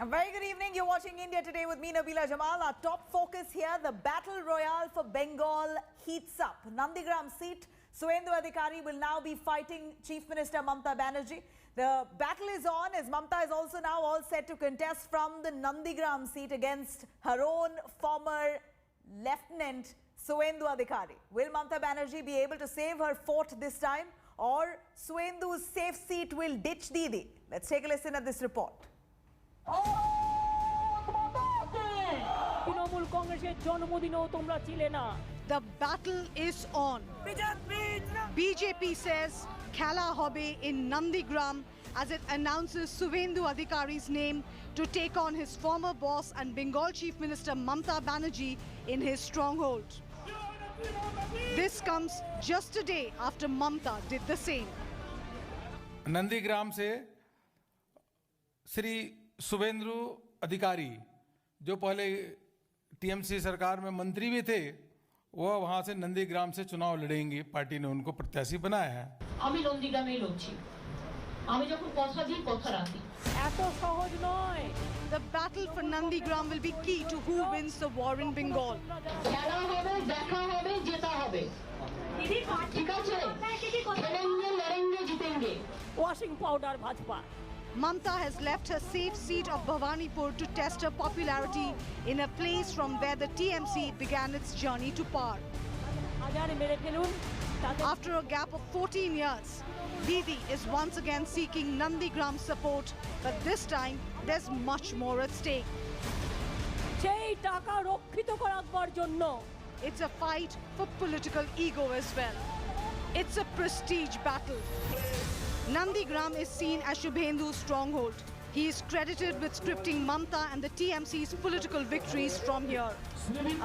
A very good evening. You're watching India Today with me, Nabila Jamal. Our top focus here, the battle royale for Bengal heats up. Nandigram seat, Suvendu Adhikari will now be fighting Chief Minister Mamata Banerjee. The battle is on as Mamata is also now all set to contest from the Nandigram seat against her own former Lieutenant Suvendu Adhikari. Will Mamata Banerjee be able to save her fort this time, or Suvendu's safe seat will ditch Didi? Let's take a listen at this report. The battle is on. BJP says Khela hobe in Nandigram as it announces Suvendu Adhikari's name to take on his former boss and Bengal Chief Minister Mamata Banerjee in his stronghold. This comes just a day after Mamata did the same. Nandigram से श्री सुवेंदु अधिकारी जो पहले TMC सरकार में मंत्री भी थे, वो वहां से नंदीग्राम से चुनाव लड़ेंगे। पार्टी ने उनको प्रत्याशी बनाया है। আমি নন্দীগ্রামেই লড়ছি। আমি যখন কথা দিই কথা রাখি। এত সহজ নয়। The battle for Nandigram will be key to who wins the war in Bengal. খেলা হবে, দেখা হবে, জেতা হবে। ঠিক আছে? খেলেंगे, लड़ेंगे, जीतेंगे। Washing powder Bhajpa. Mamata has left her safe seat of Bhawanipur to test her popularity in a place from where the TMC began its journey to power. After a gap of 14 years, Didi is once again seeking Nandigram support, but this time there's much more at stake. It's a fight for political ego as well. It's a prestige battle. Nandigram is seen as Shubhendu's stronghold. He is credited with scripting Mamata and the TMC's political victories from here.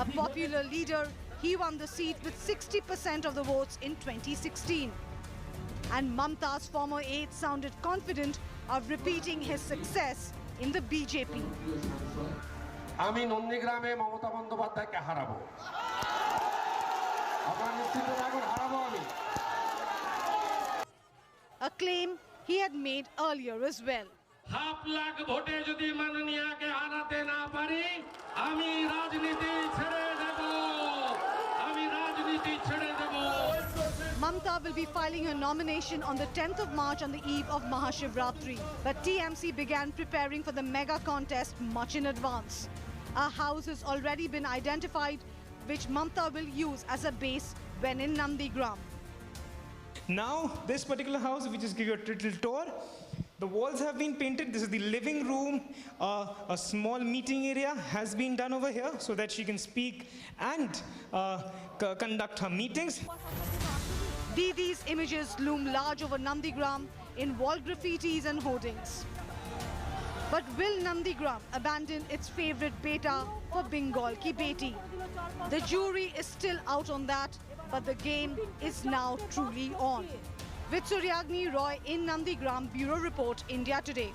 A popular leader, he won the seat with 60% of the votes in 2016. And Mamata's former aide sounded confident of repeating his success in the BJP. আমি নন্দীগ্রামে মমতা বন্দ্যোপাধ্যায়কে হারাবো। আপনারা নিশ্চিত থাকুন, হারাবো আমি। A claim he had made earlier as well. Half lakh ভোটে যদি মাননীয়াকে হারাতে না পারি, আমি রাজনীতি ছেড়ে দেব। আমি রাজনীতি ছেড়ে দেব। Mamata will be filing her nomination on the 10th of March on the eve of Mahashivratri. But TMC began preparing for the mega contest much in advance. A house has already been identified, which Mamata will use as a base when in Nandigram. Now, this particular house, we just give you a little tour. The walls have been painted. This is the living room. A small meeting area has been done over here so that she can speak and conduct her meetings. Didi's images loom large over Nandigram in wall graffitis and hoardings. But will Nandigram abandon its favorite beta for Bengal ki beti? The jury is still out on that, but the game is now truly on. With Suryagni Roy in Nandigram, Bureau Report, India Today.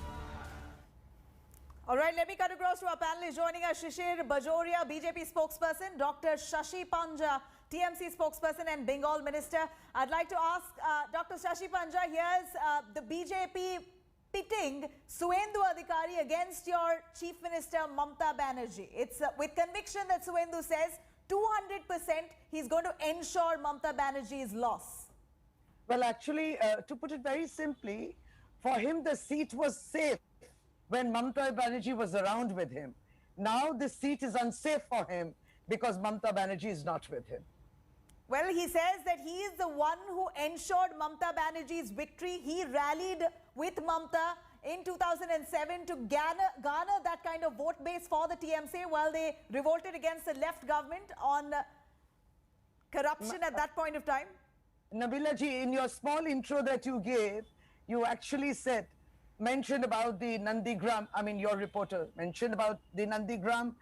All right, let me cut across to our panelists. Joining us, Shishir Bajoria, BJP spokesperson, Dr. Shashi Panja, TMC spokesperson and Bengal minister. I'd like to ask Dr. Shashi Panja, here's the BJP pitting Suvendu Adhikari against your Chief Minister Mamata Banerjee. It's with conviction that Suvendu says 200% he's going to ensure Mamata Banerjee's loss. Well, actually, to put it very simply, for him the seat was safe when Mamata Banerjee was around with him. Now the seat is unsafe for him because Mamata Banerjee is not with him. Well, he says that he is the one who ensured Mamata Banerjee's victory. He rallied with Mamata in 2007 to garner that kind of vote base for the TMC while they revolted against the left government on corruption at that point of time. Nabila ji, in your small intro that you gave, you actually mentioned about the Nandigram, your reporter mentioned about the Nandigram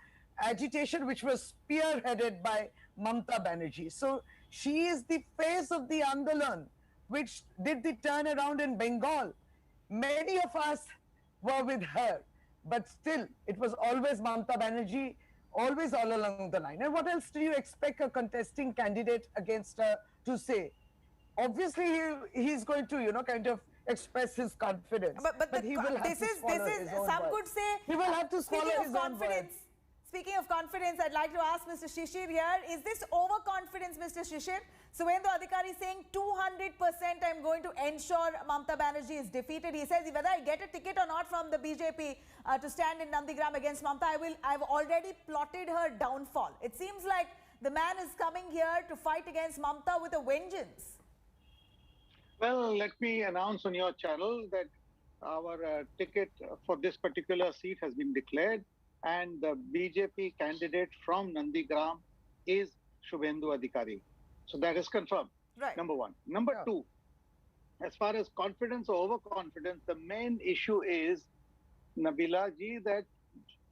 agitation which was spearheaded by Mamata Banerjee. So she is the face of the Andolan which did the turnaround in Bengal. Many of us were with her, but still it was always Mamata Banerjee, always all along the line. And what else do you expect a contesting candidate against her to say? Obviously he's going to, kind of express his confidence. But he will have to swallow his own some words. could say, He will have to swallow speaking of his own confidence, words. speaking of confidence, I'd like to ask Mr. Shishir here, is this overconfidence, Mr. Shishir? Suvendu Adhikari saying 200% I'm going to ensure Mamata Banerjee is defeated. He says whether I get a ticket or not from the BJP to stand in Nandigram against Mamata, I've already plotted her downfall. It seems like the man is coming here to fight against Mamata with a vengeance. Well, let me announce on your channel that our ticket for this particular seat has been declared, and the BJP candidate from Nandigram is Suvendu Adhikari. So that is confirmed. Right. Number one. Number two, as far as confidence or overconfidence, the main issue is, Nabila ji, that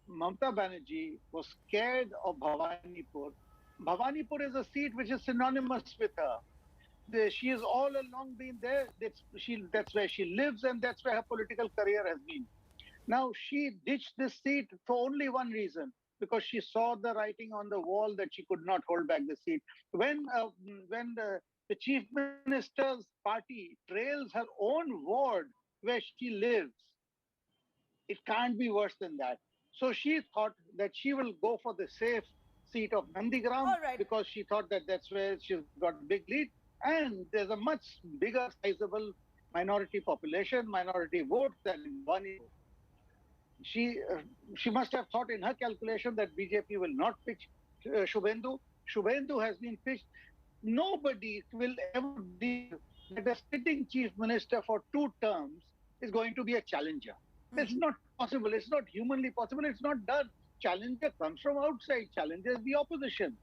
Mamata Banerjee was scared of Bhawanipur. Bhawanipur is a seat which is synonymous with her. She has all along been there. That's where she lives, and that's where her political career has been. Now, she ditched this seat for only one reason, because she saw the writing on the wall that she could not hold back the seat. When the chief minister's party trails her own ward where she lives, it can't be worse than that. So she thought that she will go for the safe seat of Nandigram, because she thought that that's where she's got a big lead. And there's a much bigger, sizable minority population, minority vote than in Bhawanipur. She must have thought in her calculation that BJP will not pitch Suvendu. Suvendu has been pitched. Nobody will ever believe that a sitting chief minister for 2 terms is going to be a challenger. It's not possible. It's not humanly possible. It's not done. Challenger comes from outside. Challenger is the opposition.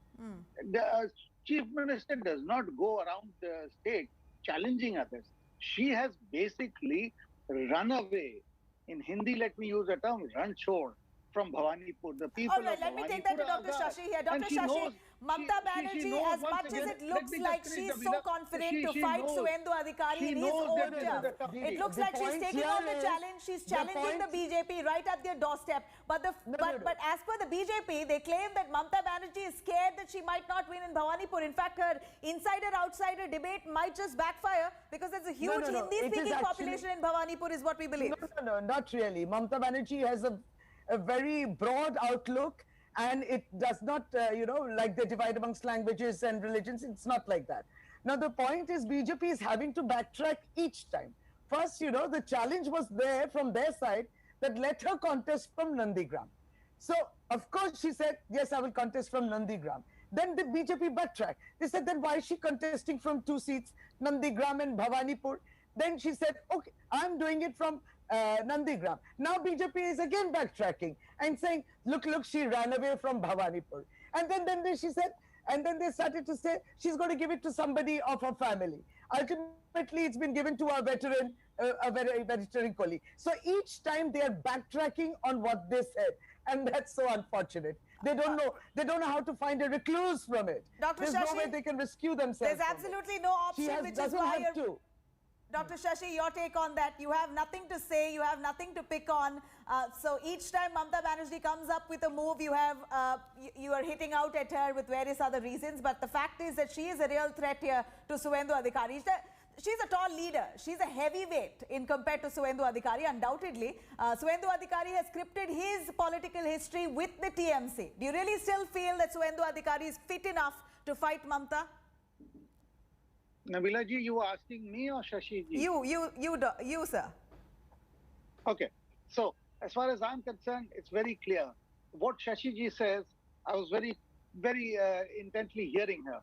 The chief minister does not go around the state challenging others. She has basically run away. In Hindi, let me use the term, run chor from Bhawanipur. The people All right, let me take that to Dr. Shashi here. Dr. Shashi, Mamata Banerjee, as much as it looks like she's so confident to fight Suvendu Adhikari in his own turf, it looks like she's taking on the challenge. She's challenging the BJP right at their doorstep. But as per the BJP, they claim that Mamata Banerjee is scared that she might not win in Bhawanipur. In fact, her insider-outsider debate might just backfire because there's a huge Hindi-speaking population in Bhawanipur, is what we believe. No, not really. Mamata Banerjee has a very broad outlook, and it does not, like the divide amongst languages and religions. It's not like that. Now, the point is BJP is having to backtrack each time. First, the challenge was there from their side that let her contest from Nandigram. So, of course, she said, yes, I will contest from Nandigram. Then the BJP backtracked. They said, then why is she contesting from 2 seats, Nandigram and Bhawanipur? Then she said, okay, I'm doing it from Nandigram. Now BJP is again backtracking and saying, look, she ran away from Bhawanipur. And then she said, and then they started to say she's going to give it to somebody of her family. Ultimately, it's been given to a veteran colleague. So each time they are backtracking on what they said, and that's so unfortunate. They don't know how to find a recluse from it. Dr. There's Shashi, no way they can rescue themselves. There's absolutely no option, which is why you're... Dr. Shashi, your take on that. You have nothing to say, you have nothing to pick on. So each time Mamata Banerjee comes up with a move, you are hitting out at her with various other reasons. But the fact is that she is a real threat here to Suvendu Adhikari. She's a tall leader. She's a heavyweight in compared to Suvendu Adhikari, undoubtedly. Suvendu Adhikari has scripted his political history with the TMC. Do you really still feel that Suvendu Adhikari is fit enough to fight Mamata? Nabila ji, you were asking me or Shashi ji? You, sir. Okay. So, as far as I'm concerned, it's very clear. What Shashi ji says, I was very, very intently hearing her.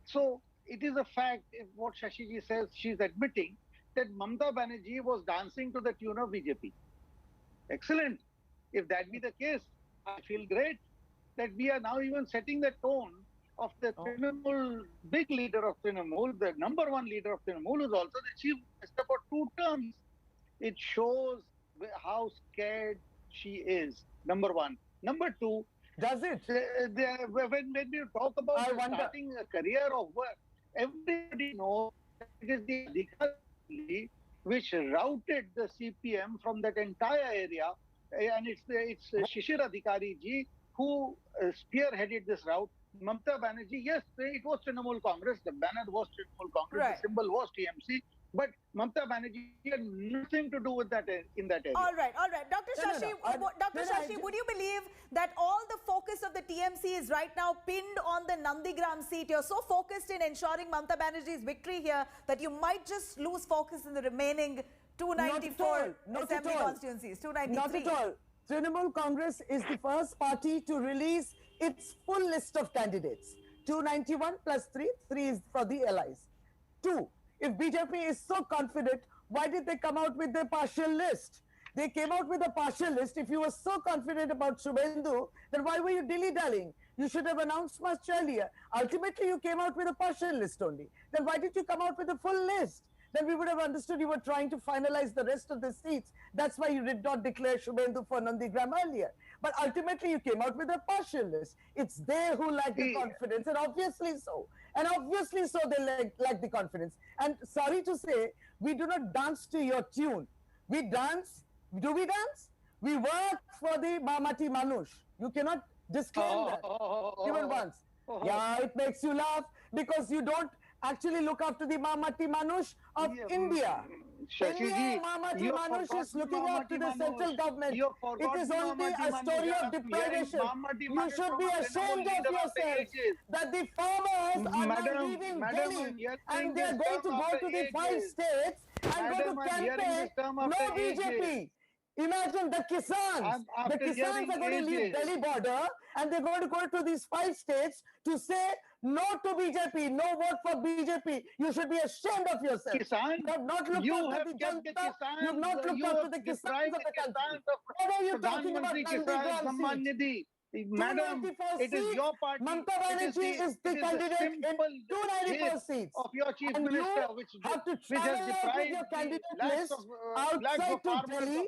So, it is a fact, if what Shashi ji says, she's admitting that Mamata Banerjee was dancing to the tune of BJP. Excellent. If that be the case, I feel great that we are now even setting the tone of the Trinamool, big leader of Trinamool, the number 1 leader of Trinamool, is also the chief minister for 2 terms. It shows how scared she is, number 1. Number 2, does it? When you talk about starting a career of work, everybody knows that it is the Adhikari which routed the CPM from that entire area, and it's Shishir Adhikari ji who spearheaded this route. Mamata Banerjee, yes, it was Trinamool Congress, the banner was Trinamool Congress, the symbol was TMC, But Mamata Banerjee had nothing to do with that in that area. All right. Dr. No, no, Shashi, no. Dr. Shashi, would you believe that all the focus of the TMC is right now pinned on the Nandigram seat? You're so focused in ensuring Mamata Banerjee's victory here that you might just lose focus in the remaining 294 assembly constituencies, 293. Not at all. Trinamool Congress is the first party to release its full list of candidates. 291 plus 3 is for the allies. 2, if BJP is so confident, why did they come out with the partial list? They came out with a partial list. If you were so confident about Suvendu, then why were you dilly-dallying? You should have announced much earlier. Ultimately, you came out with a partial list only. Then why did you come out with a full list? Then we would have understood you were trying to finalize the rest of the seats. That's why you did not declare Suvendu for Nandigram earlier. But ultimately, you came out with a partial list. It's they who lack the confidence, and obviously so. And obviously so, they lack the confidence. And sorry to say, we do not dance to your tune. We dance. Do we dance? We work for the Mamati Manush. You cannot disclaim that even once. Yeah, it makes you laugh because you don't actually look after the Mamati Manush of India. India, Mamati Manush is looking after the central government. It is only a story of deprivation. You should be ashamed of yourself that the farmers are now leaving Delhi and they are going to go to the 5 states and go to campaign no BJP. Imagine the Kisans. The Kisans are going to leave Delhi border and they're going to go to these 5 states to say no to BJP, no vote for BJP. You should be ashamed of yourself. Kisan, you have not looked after the Janata. You have not looked after the Kisans of the country. What are you talking about Nandigram seat? Madam, it is your party. Mamata Banerjee is the candidate in 294 seats. Of your chief and minister, you which have to has travel deprived your candidate lakhs list of, outside to Delhi,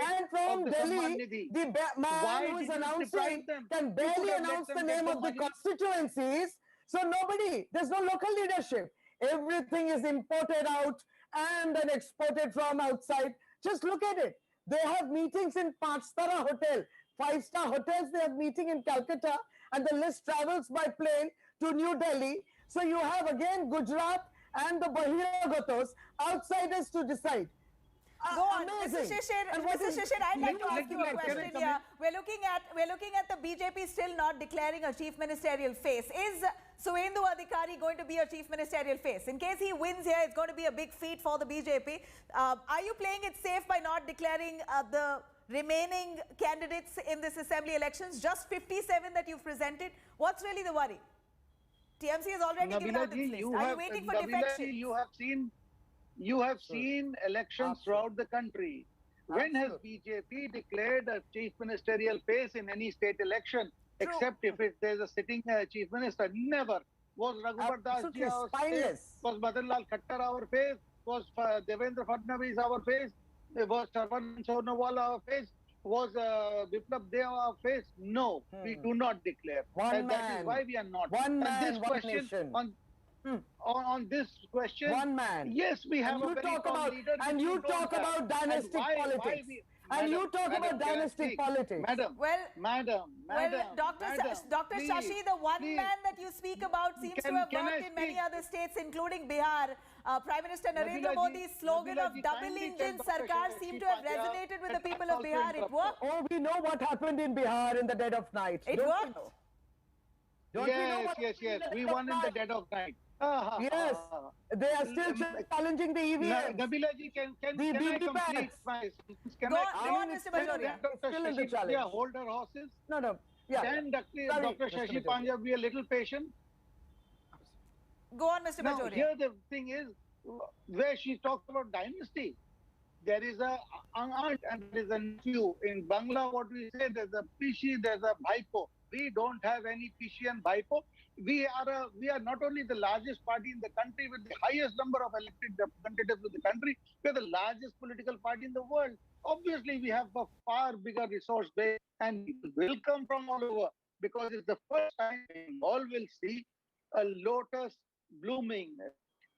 and from Delhi, the man who is announcing can barely announce the name of the constituencies. So nobody, there's no local leadership. Everything is imported out and then exported from outside. Just look at it. They have meetings in Panch-Tara Hotel. 5-star hotels, they have meeting in Calcutta, and the list travels by plane to New Delhi. So you have again Gujarat and the Bahiragatos, outsiders to decide. Go on, Amazing. Mr. Shishir, I'd like to ask you a question here. We're looking at the BJP still not declaring a chief ministerial face. Is Suvendu Adhikari going to be a chief ministerial face? In case he wins here, it's going to be a big feat for the BJP. Are you playing it safe by not declaring the remaining candidates in this assembly elections? Just 57 that you've presented. What's really the worry? TMC has already given out its list. Are you waiting for defections? You have seen elections throughout the country. When has BJP declared a chief ministerial face in any state election, except if there's a sitting chief minister? Never. Was Raghubar Das ji our face? Was Madan Lal Khattar our face? Was Devendra Fadnavis our face? Was Sarwan Sonowal our face? Was Biplab Deva our face? No, we do not declare. That is why we are not. One man, one nation. On this question, one man. Yes, we have a very tall leader. And you talk about dynastic politics. And you talk about dynastic politics. Madam, Dr. Shashi, the one man that you speak about seems to have worked in many other states, including Bihar. Prime Minister Narendra Modi's slogan of double engine Sarkar seemed to have resonated with the people of Bihar. It worked. Oh, we know what happened in Bihar in the dead of night. It worked. Yes. We won in the dead of night. Yes, they are still challenging the EVMs. Nabila ji, can I complete my sentence? Go on, Mr. Bajoria. Dr. Shashi Pandya hold her horses? No. Yeah. Can Dr. Shashi Pandya be a little patient? Go on, Mr. Now, Bajoria. here the thing is, where she talks about dynasty, there is a aunt and there is a nephew. In Bangla, what we say, there's a Pishi, there's a Bhaipo. We don't have any Pishi and Bhaipo. We are not only the largest party in the country with the highest number of elected representatives in the country, we are the largest political party in the world. Obviously, we have a far bigger resource base and it will come from all over, because it's the first time all will see a lotus blooming.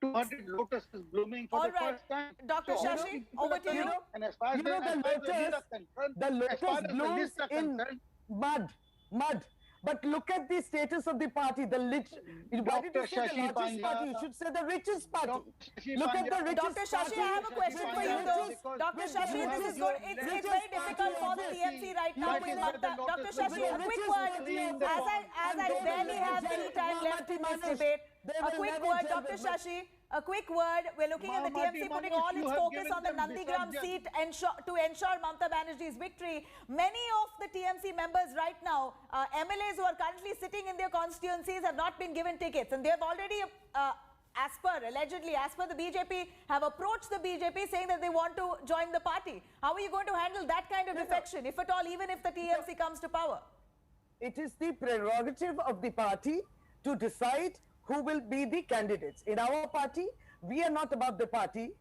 200 lotuses blooming for the first time. Dr. Shashi, over to you. And as far as the lotus blooms in mud. But look at the status of the party. Why did you say the largest party? You should say the richest party. Look at the richest Dr. Shashi, I have a question for you though. Dr. Shashi, this is good. It's very difficult for the TMC right now with Mamata. Dr. Shashi, a quick word. As I barely have any time left in this debate, a quick word, Dr. Shashi. A quick word. We're looking at the TMC putting all its focus on the Nandigram seat to ensure Mamata Banerjee's victory. Many of the TMC members right now, MLAs who are currently sitting in their constituencies have not been given tickets, and they have already, allegedly, as per the BJP, have approached the BJP saying that they want to join the party. How are you going to handle that kind of defection, if at all, even if the TMC comes to power? It is the prerogative of the party to decide who will be the candidates. In our party, we are not above the party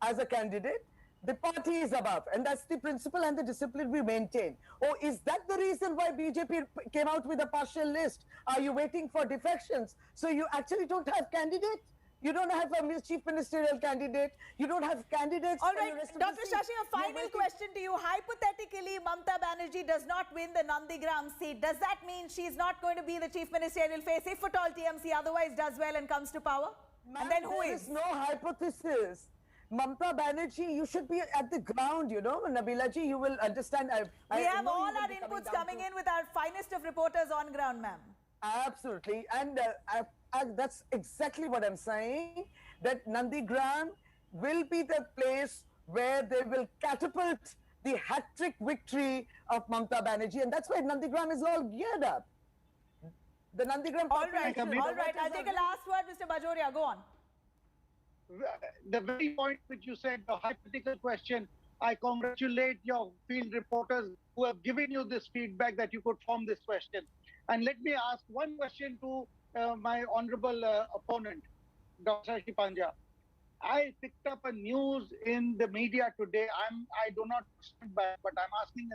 as a candidate. The party is above, and that's the principle and the discipline we maintain. Or is that the reason why BJP came out with a partial list? Are you waiting for defections? So you actually don't have candidates? You don't have a chief ministerial candidate. You don't have candidates. All right, Dr. Shashi, a final question to you. Hypothetically, Mamata Banerjee does not win the Nandigram seat. Does that mean she's not going to be the chief ministerial face if at all TMC otherwise does well and comes to power? And then who is? There is no hypothesis. Mamata Banerjee, you should be at the ground, you know. Nabila ji, you will understand. We have all our inputs coming in with our finest of reporters on ground, ma'am. Absolutely. And that's exactly what I'm saying, that Nandigram will be the place where they will catapult the hat-trick victory of Mamata Banerjee, and that's why Nandigram is all geared up. The Nandigram all right. I'll take a last word, Mr. Bajoria. Go on. The very point which you said, the hypothetical question, I congratulate your field reporters who have given you this feedback that you could form this question. And let me ask one question to my honorable opponent, Dr. Shashi Panja. I picked up a news in the media today. I do not stand by, but I'm asking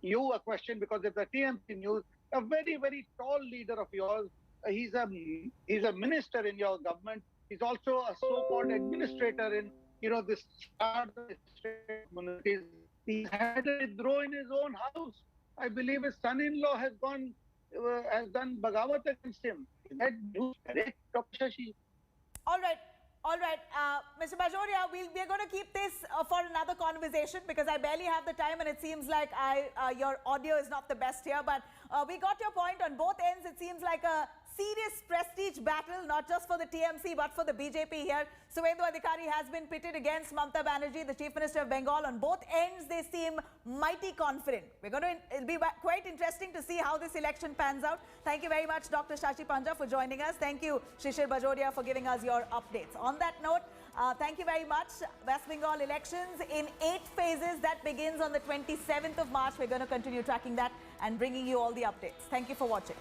you a question because it's a TMC news. A very, very tall leader of yours. He's a minister in your government. He's also a so-called administrator in, this communities. He's had a withdraw in his own house. I believe his son-in-law has done bagawat against him. Is that news correct, Dr. Shashi? All right. Mr. Bajoria, we're going to keep this for another conversation because I barely have the time and it seems like your audio is not the best here. But we got your point on both ends. It seems like a serious prestige battle, not just for the TMC but for the BJP here. Suvendu Adhikari has been pitted against Mamata Banerjee, the Chief Minister of Bengal. On both ends, they seem mighty confident. It'll be quite interesting to see how this election pans out. Thank you very much, Dr. Shashi Panja, for joining us. Thank you, Shishir Bajoria, for giving us your updates. On that note, thank you very much. West Bengal elections in 8 phases. That begins on the 27th of March. We're going to continue tracking that and bringing you all the updates. Thank you for watching.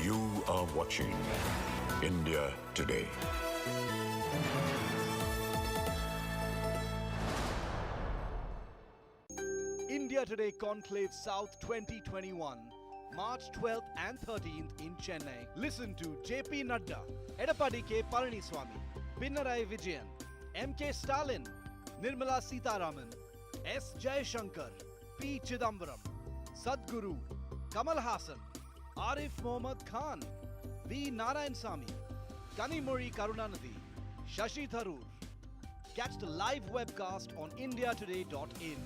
You are watching India Today. India Today Conclave South 2021, March 12th and 13th in Chennai. Listen to JP Nadda, Edapadi K. Palaniswamy, Pinnarai Vijayan, MK Stalin, Nirmala Sitharaman, S. Jaishankar, P. Chidambaram, Sadhguru, Kamal Hassan, Arif Mohammad Khan, V. Narayanasamy, Kanimuri Karunanidhi, Shashi Tharoor. Catch the live webcast on indiatoday.in.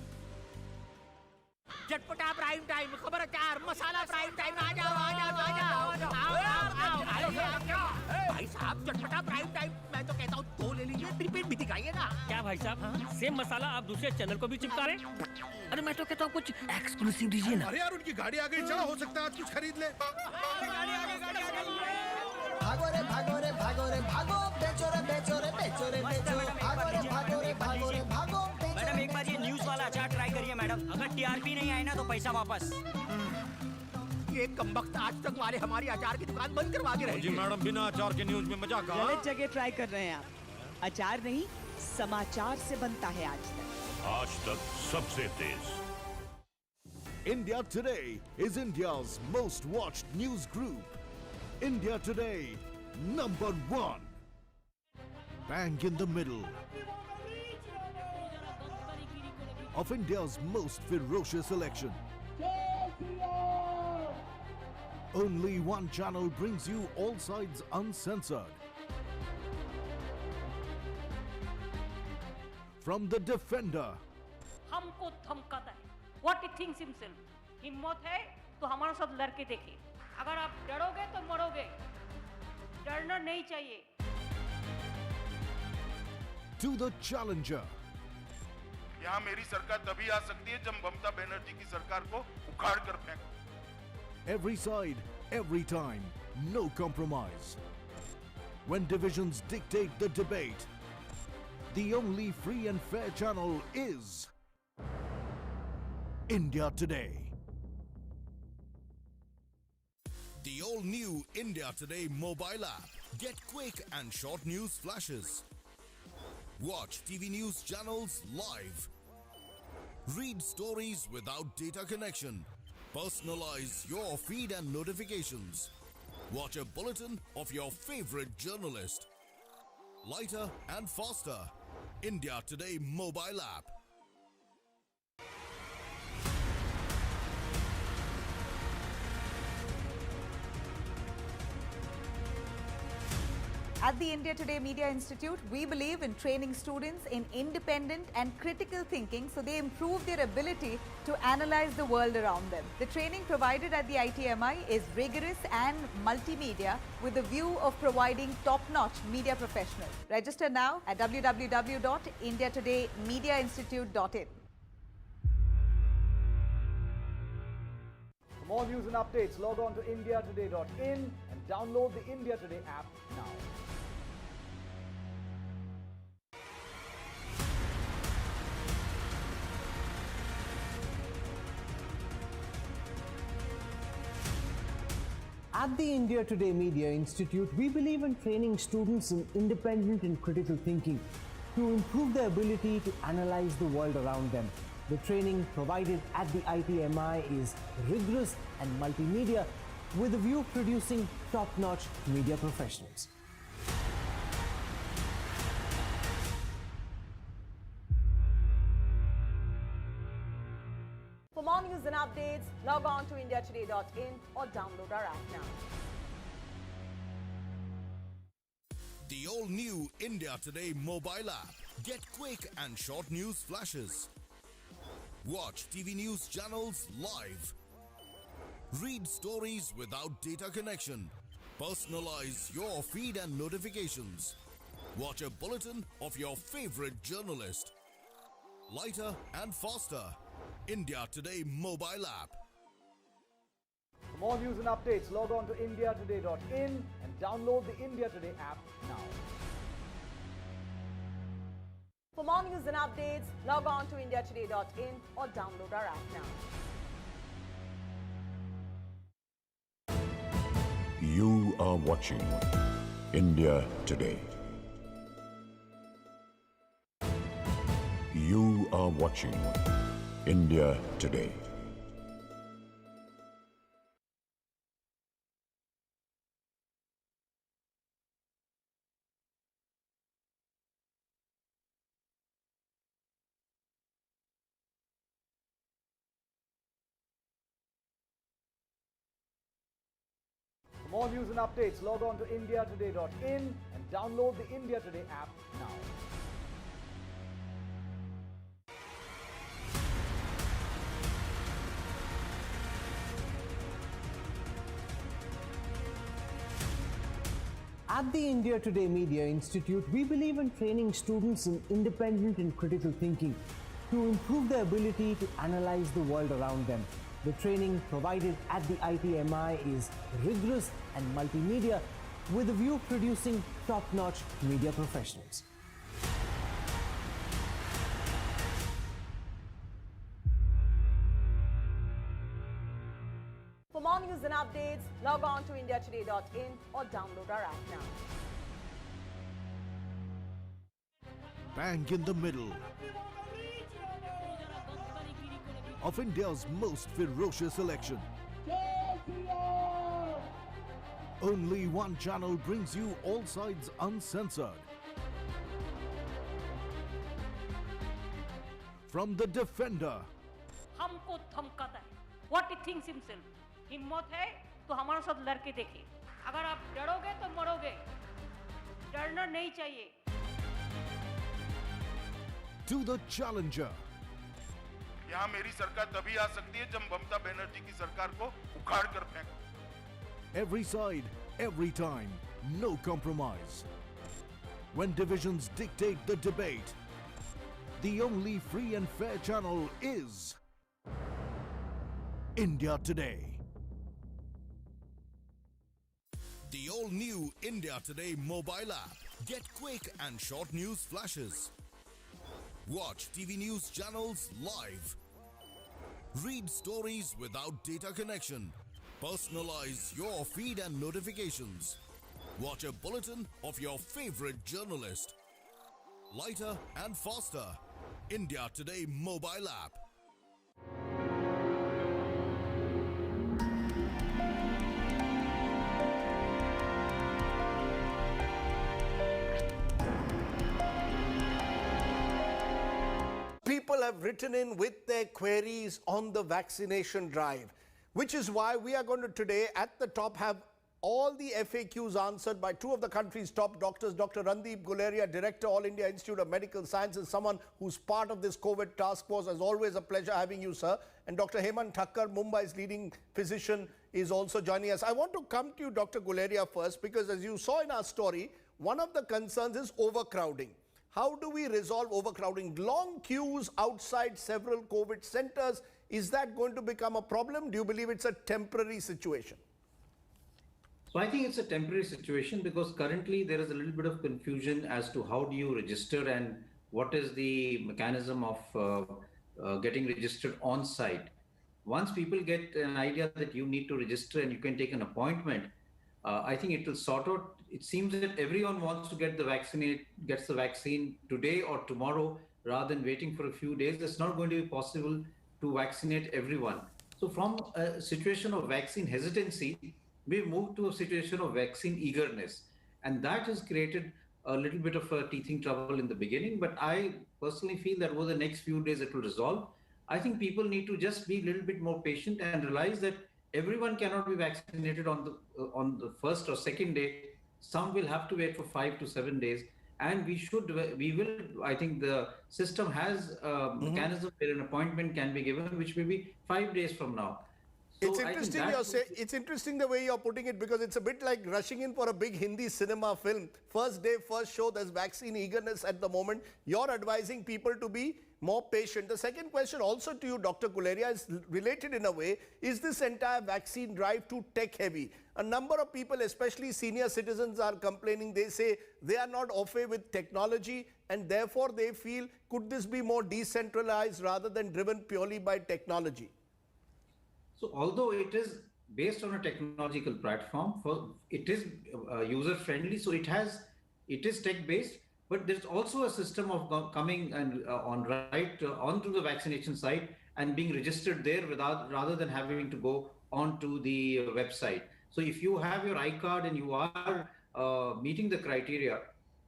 चटपटा prime time खबरचार मसाला prime time आ जाओ भाई साहब चटपटा prime time मैं तो कहता हूँ 2 ले लीजिए प्रीपेड भी दिखाइएगा क्या भाई साहब सेम मसाला आप दूसरे चैनल को भी चिपका रहे अरे मैं तो कहता हूँ कुछ एक्सक्लूसिव दीजिए ना अरे यार उनकी गाड़ी आ गई चलो हो सकता है आज कुछ खरीद ले भागो रे भागो रे भागो रे भागो बेचो रे बेचो रे बेचो रे बेचो भागो रे भागो रे भागो रे भागो मैडम एक बार ये न्यूज़ वाला अचार ट्राई करिए मैडम अगर टीआरपी नहीं आए ना तो पैसा वापस ये कमबख्त आज तक वाले हमारी अचार की दुकान बंद करवा के रहे जी मैडम बिना अचार के न्यूज़ में मजा कहाँ गलत जगह ट्राई कर रहे हैं आप अचार नहीं समाचार से बनता है आज तक सबसे तेज India Today is India's most watched news group. India Today, #1. Bang in the middle. of India's most ferocious election. Only one channel brings you all sides uncensored. From the defender हमको धमकाता है. What he thinks himself. हिम्मत है तो हमारे साथ लड़के देखिए. अगर आप डरोगे तो मरोगे. डरना नहीं चाहिए. to the challenger. यहाँ मेरी सरकार तभी आ सकती है जब ममता बनर्जी की सरकार को उखाड़ कर फेंको. Every side, every time, no compromise. When divisions dictate the debate, the only free and fair channel is India Today. The all-new India Today mobile app. Get quick and short news flashes. Watch TV news channels live. Read stories without data connection. Personalize your feed and notifications. Watch a bulletin of your favorite journalist. Lighter and faster. India Today mobile app. At the India Today Media Institute, we believe in training students in independent and critical thinking so they improve their ability to analyze the world around them. The training provided at the ITMI is rigorous and multimedia with the view of providing top-notch media professionals. Register now at www.indiatodaymediainstitute.in. For more news and updates, log on to indiatoday.in and download the India Today app now. At the India Today Media Institute, we believe in training students in independent and critical thinking to improve their ability to analyze the world around them. The training provided at the ITMI is rigorous and multimedia with a view of producing top-notch media professionals. For more news and updates, log on to indiatoday.in or download our app now. The all-new India Today mobile app. Get quick and short news flashes. Watch TV news channels live. Read stories without data connection. Personalize your feed and notifications. Watch a bulletin of your favorite journalist. Lighter and faster. India Today mobile app. For more news and updates, log on to indiatoday.in and download the India Today app now. For more news and updates, log on to indiatoday.in or download our app now. You are watching India Today. You are watching India Today. For more news and updates, log on to indiatoday.in and download the India Today app now. At the India Today Media Institute, we believe in training students in independent and critical thinking to improve their ability to analyze the world around them. The training provided at the ITMI is rigorous and multimedia with a view of producing top-notch media professionals. For more news and updates, log on to indiatoday.in or download our app now. Bang in the middle of India's most ferocious election. Only one channel brings you all sides uncensored. from the defender. हमको धमकाता है. What he thinks himself. हिम्मत है तो हमारे साथ लड़के देखिए. अगर आप डरोगे तो मरोगे. डरना नहीं चाहिए. To the challenger. यहाँ मेरी सरकार तभी आ सकती है जब ममता बनर्जी की सरकार को उखाड़ कर फेंको. Every side, every time, no compromise. When divisions dictate the debate, the only free and fair channel is India Today. The all-new India Today mobile app. Get quick and short news flashes. Watch TV news channels live. Read stories without data connection. Personalize your feed and notifications. Watch a bulletin of your favorite journalist. Lighter and faster. India Today mobile app. People have written in with their queries on the vaccination drive, which is why we are going to today at the top have all the FAQs answered by two of the country's top doctors, Dr. Rajdeep, Director, All India Institute of Medical Sciences, someone who's part of this COVID task force. As always, a pleasure having you, sir. And Dr. Hemant Thakkar, Mumbai's leading physician, is also joining us. I want to come to you, Dr. Guleria, first, because as you saw in our story, one of the concerns is overcrowding. How do we resolve overcrowding? Long queues outside several COVID centers, is that going to become a problem? Do you believe it's a temporary situation? So I think it's a temporary situation because currently there is a little bit of confusion as to how do you register and what is the mechanism of getting registered on site. Once people get an idea that you need to register and you can take an appointment, I think it will sort out. It seems that everyone wants to gets the vaccine today or tomorrow rather than waiting for a few days. It's not going to be possible to vaccinate everyone. So from a situation of vaccine hesitancy, we've moved to a situation of vaccine eagerness. And that has created a little bit of a teething trouble in the beginning. But I personally feel that over the next few days it will resolve. I think people need to just be a little bit more patient and realize that everyone cannot be vaccinated on the first or second day. Some will have to wait for 5 to 7 days. And I think the system has a mechanism where an appointment can be given, which may be 5 days from now. So it's interesting the way you're putting it, because it's a bit like rushing in for a big Hindi cinema film. First day, first show, there's vaccine eagerness at the moment. You're advising people to be more patient. The second question also to you, Dr. Guleria, is related in a way. Is this entire vaccine drive too tech heavy? A number of people, especially senior citizens, are complaining. They say they are not au fait with technology and therefore they feel, could this be more decentralized rather than driven purely by technology? So although it is based on a technological platform, it is user friendly, so it is tech based, but there's also a system of coming and onto the vaccination site and being registered there rather than having to go onto the website. So if you have your iCard and you are meeting the criteria,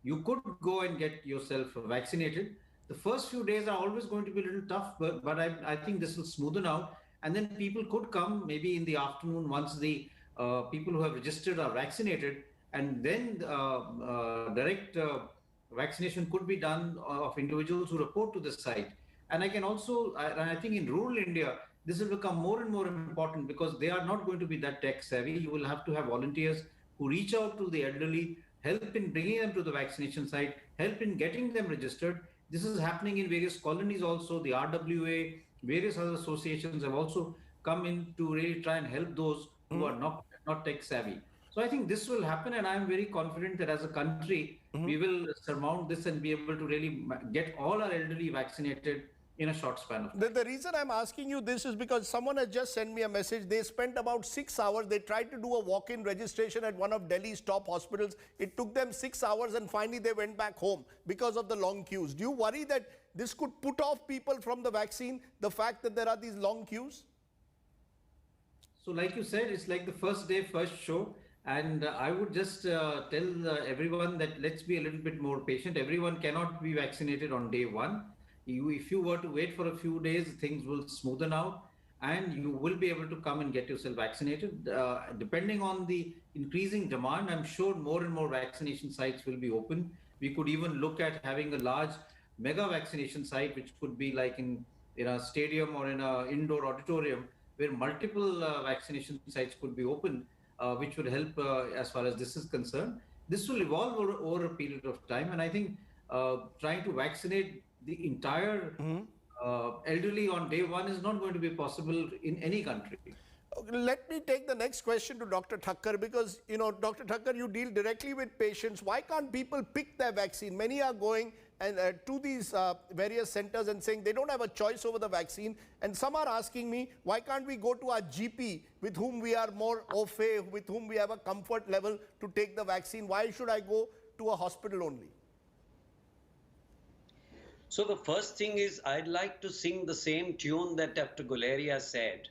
you could go and get yourself vaccinated. The first few days are always going to be a little tough, but I think this will smoothen out. And then people could come maybe in the afternoon once the people who have registered are vaccinated, and then direct vaccination could be done of individuals who report to the site. And I think in rural India, this will become more and more important because they are not going to be that tech savvy. You will have to have volunteers who reach out to the elderly, help in bringing them to the vaccination site, help in getting them registered. This is happening in various colonies also. The RWA, various other associations have also come in to really try and help those who are not tech savvy. So I think this will happen, and I am very confident that as a country, we will surmount this and be able to really get all our elderly vaccinated in a short span of time. The reason I'm asking you this is because someone has just sent me a message. They spent about 6 hours. They tried to do a walk-in registration at one of Delhi's top hospitals. It took them 6 hours and finally they went back home because of the long queues. Do you worry that this could put off people from the vaccine, the fact that there are these long queues? So like you said, it's like the first day, first show. And I would just tell everyone that let's be a little bit more patient. Everyone cannot be vaccinated on day one. if you were to wait for a few days, things will smoothen out and you will be able to come and get yourself vaccinated. Depending on the increasing demand, I'm sure more and more vaccination sites will be open. We could even look at having a large mega vaccination site, which could be like in a stadium or in an indoor auditorium, where multiple vaccination sites could be open, which would help as far as this is concerned. This will evolve over a period of time, and I think trying to vaccinate the entire elderly on day one is not going to be possible in any country. Okay, let me take the next question to Dr. Thakkar, because, Dr. Thakkar, you deal directly with patients. Why can't people pick their vaccine? Many are going and to these various centers and saying they don't have a choice over the vaccine. And some are asking me, why can't we go to our GP with whom we are more au fait, with whom we have a comfort level to take the vaccine? Why should I go to a hospital only? So the first thing is, I'd like to sing the same tune that Dr. Guleria said.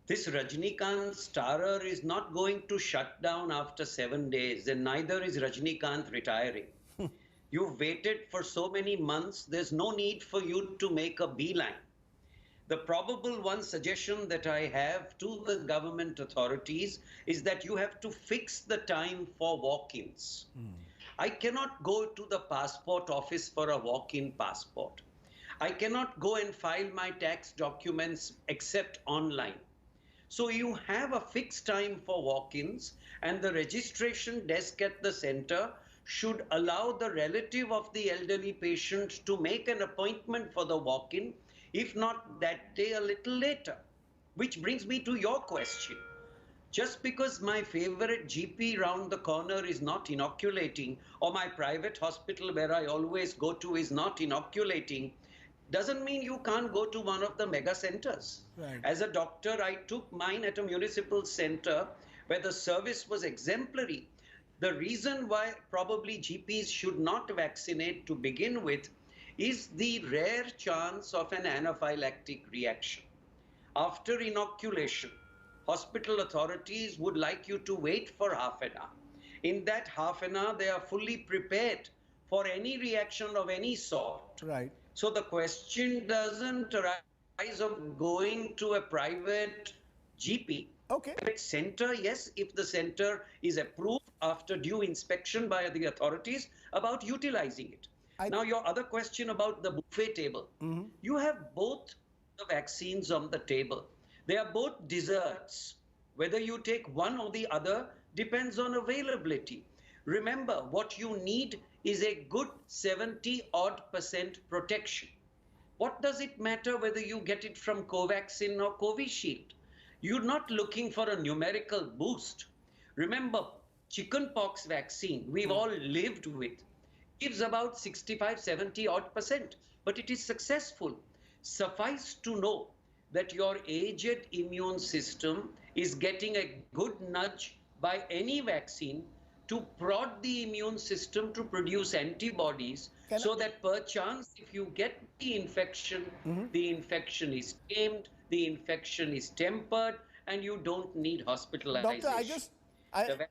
This Rajnikant starer is not going to shut down after 7 days, and neither is Rajnikant retiring. You've waited for so many months, there's no need for you to make a beeline. The probable one suggestion that I have to the government authorities is that you have to fix the time for walk-ins. I cannot go to the passport office for a walk-in passport. I cannot go and file my tax documents except online. So you have a fixed time for walk-ins, and the registration desk at the center should allow the relative of the elderly patient to make an appointment for the walk-in, if not that day, a little later. Which brings me to your question. Just because my favorite GP round the corner is not inoculating, or my private hospital where I always go to is not inoculating, doesn't mean you can't go to one of the mega centers. Right. As a doctor, I took mine at a municipal center where the service was exemplary. The reason why probably GPs should not vaccinate to begin with is the rare chance of an anaphylactic reaction. After inoculation, hospital authorities would like you to wait for half an hour. In that half an hour, they are fully prepared for any reaction of any sort. Right. So the question doesn't arise of going to a private GP. Okay. Private center, yes, if the center is approved after due inspection by the authorities about utilizing it. Now, your other question about the buffet table. You have both the vaccines on the table. They are both desserts. Whether you take one or the other depends on availability. Remember, what you need is a good 70-odd% protection. What does it matter whether you get it from Covaxin or Covishield? You're not looking for a numerical boost. Remember, chickenpox vaccine we've all lived with gives about 65-70-odd%, but it is successful. Suffice to know that your aged immune system is getting a good nudge by any vaccine to prod the immune system to produce antibodies so that perchance if you get the infection is tamed, the infection is tempered, and you don't need hospitalization. Doctor,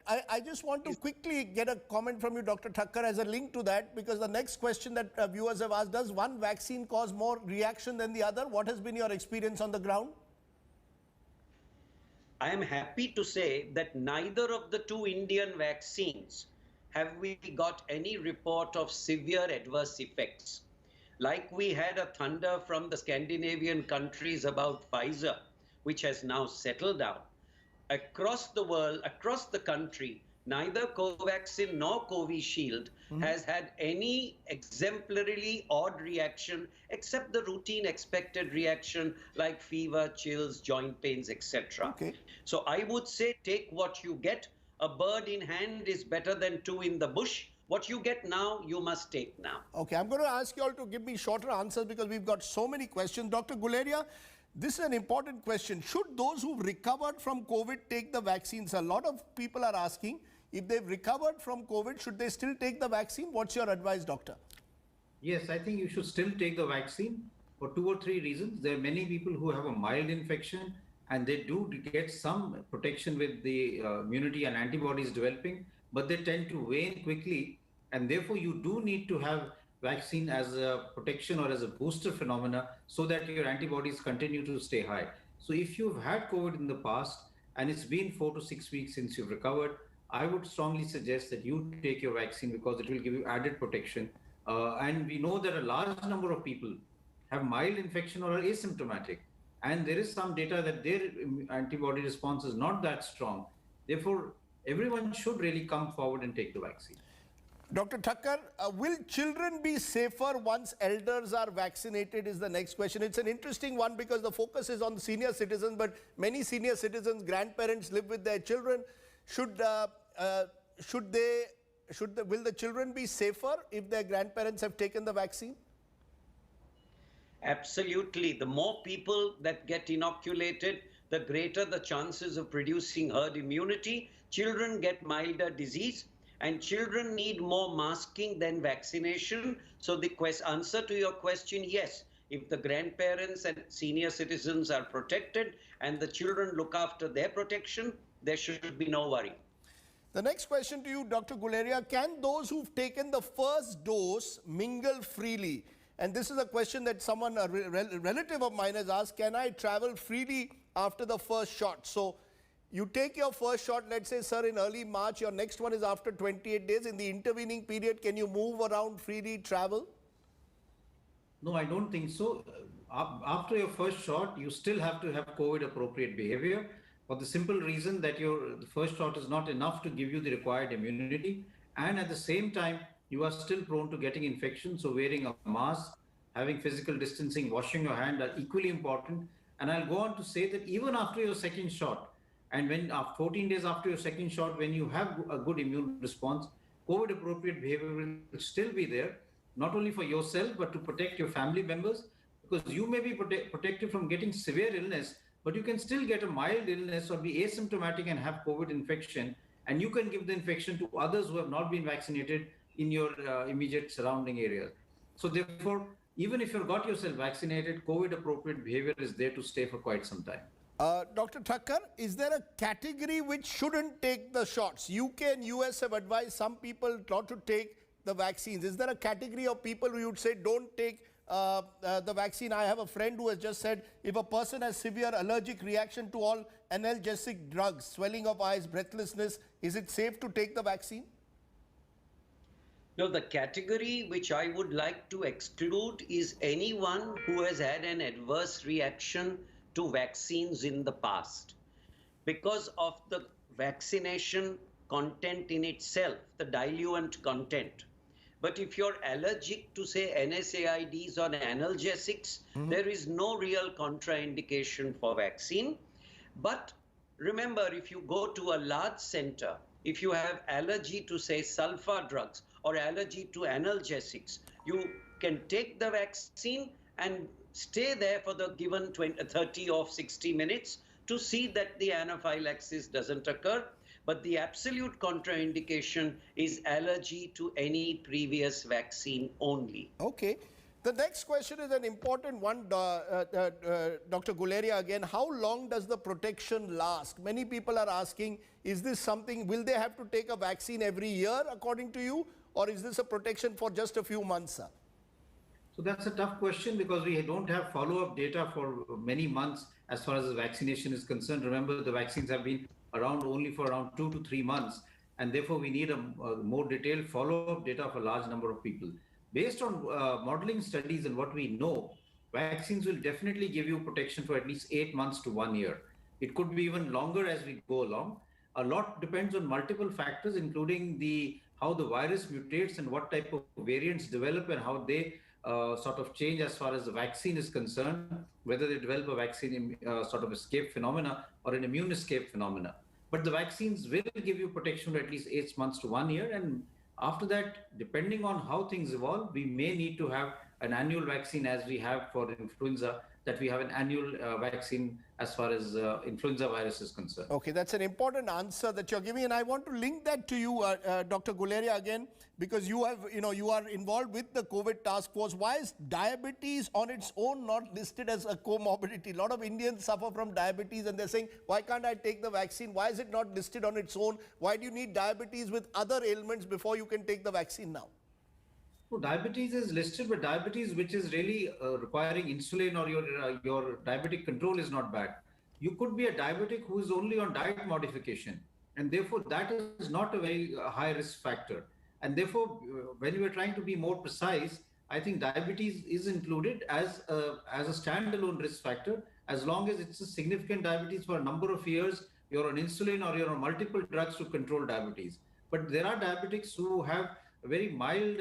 I just want to quickly get a comment from you, Dr. Thakkar, as a link to that, because the next question that viewers have asked, does one vaccine cause more reaction than the other? What has been your experience on the ground? I am happy to say that neither of the two Indian vaccines have we got any report of severe adverse effects. Like we had a thunder from the Scandinavian countries about Pfizer, which has now settled down. Across the world, across the country, neither Covaxin nor Covishield has had any exemplarily odd reaction except the routine expected reaction like fever, chills, joint pains, etc. Okay. So I would say take what you get. A bird in hand is better than two in the bush. What you get now, you must take now. Okay, I'm going to ask you all to give me shorter answers because we've got so many questions. Dr. Guleria, this is an important question. Should those who've recovered from COVID take the vaccines? A lot of people are asking, if they've recovered from COVID, should they still take the vaccine? What's your advice, doctor? Yes, I think you should still take the vaccine for 2 or 3 reasons. There are many people who have a mild infection and they do get some protection with the immunity and antibodies developing, but they tend to wane quickly, and therefore you do need to have vaccine as a protection or as a booster phenomena so that your antibodies continue to stay high. So if you've had COVID in the past and it's been 4 to 6 weeks since you've recovered, I would strongly suggest that you take your vaccine because it will give you added protection. And we know that a large number of people have mild infection or are asymptomatic. And there is some data that their antibody response is not that strong. Therefore, everyone should really come forward and take the vaccine. Dr. Thakkar, will children be safer once elders are vaccinated is the next question. It's an interesting one because the focus is on the senior citizens, but many senior citizens, grandparents live with their children. Will the children be safer if their grandparents have taken the vaccine? Absolutely. The more people that get inoculated, the greater the chances of producing herd immunity. Children get milder disease. And children need more masking than vaccination. So the answer to your question, yes, if the grandparents and senior citizens are protected and the children look after their protection, there should be no worry. The next question to you, Dr. Guleria, can those who've taken the first dose mingle freely? And this is a question that someone, a relative of mine has asked, can I travel freely after the first shot? So you take your first shot, let's say, sir, in early March, your next one is after 28 days. In the intervening period, can you move around freely, travel? No, I don't think so. After your first shot, you still have to have COVID-appropriate behavior for the simple reason that the first shot is not enough to give you the required immunity. And at the same time, you are still prone to getting infection. So wearing a mask, having physical distancing, washing your hand are equally important. And I'll go on to say that even after your second shot, and when 14 days after your second shot, when you have a good immune response, COVID-appropriate behavior will still be there, not only for yourself, but to protect your family members, because you may be protected from getting severe illness, but you can still get a mild illness or be asymptomatic and have COVID infection, and you can give the infection to others who have not been vaccinated in your immediate surrounding areas. So therefore, even if you've got yourself vaccinated, COVID-appropriate behavior is there to stay for quite some time. Dr. Thakkar, is there a category which shouldn't take the shots? UK and US have advised some people not to take the vaccines. Is there a category of people who you would say don't take the vaccine? I have a friend who has just said if a person has severe allergic reaction to all analgesic drugs, swelling of eyes, breathlessness, is it safe to take the vaccine? No, the category which I would like to exclude is anyone who has had an adverse reaction to vaccines in the past because of the vaccination content in itself, the diluent content. But if you're allergic to, say, NSAIDs or analgesics, there is no real contraindication for vaccine. But remember, if you go to a large center, if you have allergy to, say, sulfur drugs or allergy to analgesics, you can take the vaccine and stay there for the given 30 or 60 minutes to see that the anaphylaxis doesn't occur. But the absolute contraindication is allergy to any previous vaccine only. Okay. The next question is an important one, Dr. Guleria again. How long does the protection last? Many people are asking, is this something, will they have to take a vaccine every year according to you? Or is this a protection for just a few months, sir? So that's a tough question because we don't have follow-up data for many months as far as the vaccination is concerned. Remember, the vaccines have been around only for around 2 to 3 months, and therefore we need a more detailed follow-up data of a large number of people. Based on modeling studies and what we know, vaccines will definitely give you protection for at least 8 months to 1 year. It could be even longer as we go along. A lot depends on multiple factors, including how the virus mutates and what type of variants develop and how they sort of change as far as the vaccine is concerned, whether they develop a vaccine sort of escape phenomena or an immune escape phenomena. But the vaccines will give you protection for at least 8 months to 1 year. And after that, depending on how things evolve, we may need to have an annual vaccine as we have for influenza, that we have an annual vaccine as far as influenza virus is concerned. Okay, that's an important answer that you're giving, and I want to link that to you, Dr. Guleria, again, because you are involved with the COVID task force. Why is diabetes on its own not listed as a comorbidity? A lot of Indians suffer from diabetes, and they're saying, why can't I take the vaccine? Why is it not listed on its own? Why do you need diabetes with other ailments before you can take the vaccine now? So diabetes is listed, but diabetes which is really requiring insulin or your diabetic control is not bad. You could be a diabetic who is only on diet modification, and therefore that is not a very high risk factor. And therefore, when you are trying to be more precise, I think diabetes is included as a standalone risk factor as long as it's a significant diabetes for a number of years. You're on insulin or you're on multiple drugs to control diabetes. But there are diabetics who have a very mild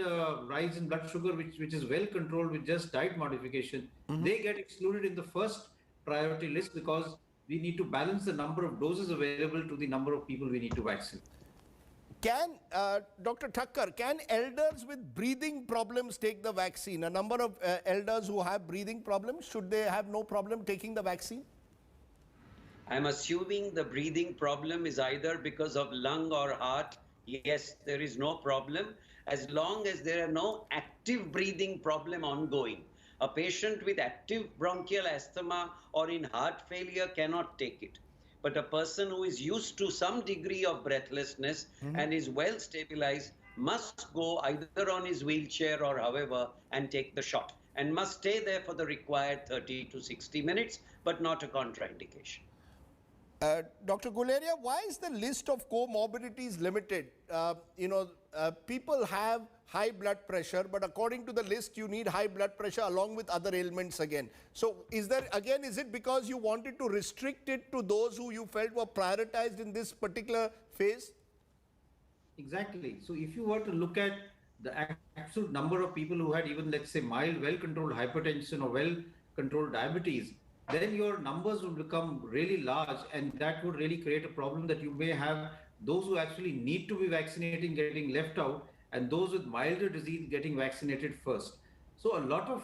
rise in blood sugar, which is well controlled with just diet modification. They get excluded in the first priority list because we need to balance the number of doses available to the number of people we need to vaccinate. Can, Dr. Thakkar, can elders with breathing problems take the vaccine? A number of elders who have breathing problems, should they have no problem taking the vaccine? I'm assuming the breathing problem is either because of lung or heart. Yes, there is no problem as long as there are no active breathing problem ongoing. A patient with active bronchial asthma or in heart failure cannot take it. But a person who is used to some degree of breathlessness and is well stabilized must go either on his wheelchair or however and take the shot, and must stay there for the required 30 to 60 minutes, but not a contraindication. Dr. Guleria, why is the list of comorbidities limited? People have high blood pressure, but according to the list, you need high blood pressure along with other ailments again. So is it because you wanted to restrict it to those who you felt were prioritized in this particular phase? Exactly. So if you were to look at the absolute number of people who had even, let's say, mild, well-controlled hypertension or well-controlled diabetes, then your numbers will become really large, and that would really create a problem that you may have those who actually need to be vaccinated getting left out, and those with milder disease getting vaccinated first. So a lot of